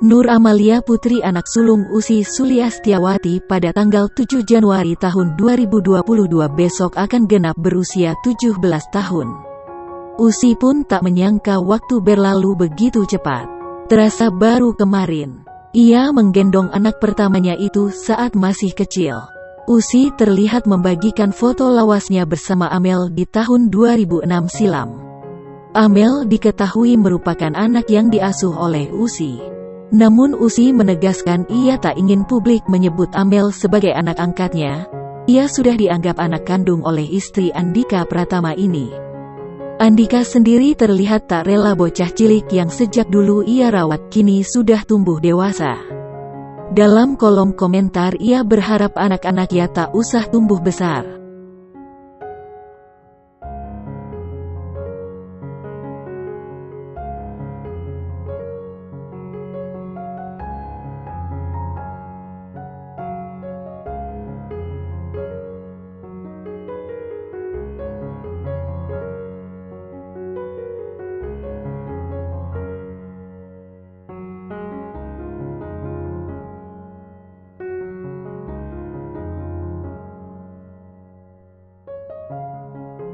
Nur Amalia Putri anak sulung Ussy Suliastiawati pada tanggal 7 Januari tahun 2022 besok akan genap berusia 17 tahun. Ussy pun tak menyangka waktu berlalu begitu cepat. Terasa baru kemarin ia menggendong anak pertamanya itu saat masih kecil. Ussy terlihat membagikan foto lawasnya bersama Amel di tahun 2006 silam. Amel diketahui merupakan anak yang diasuh oleh Ussy. Namun Ussy menegaskan ia tak ingin publik menyebut Amel sebagai anak angkatnya. Ia sudah dianggap anak kandung oleh istri Andika Pratama ini. Andika sendiri terlihat tak rela bocah cilik yang sejak dulu ia rawat kini sudah tumbuh dewasa. Dalam kolom komentar ia berharap anak-anaknya tak usah tumbuh besar.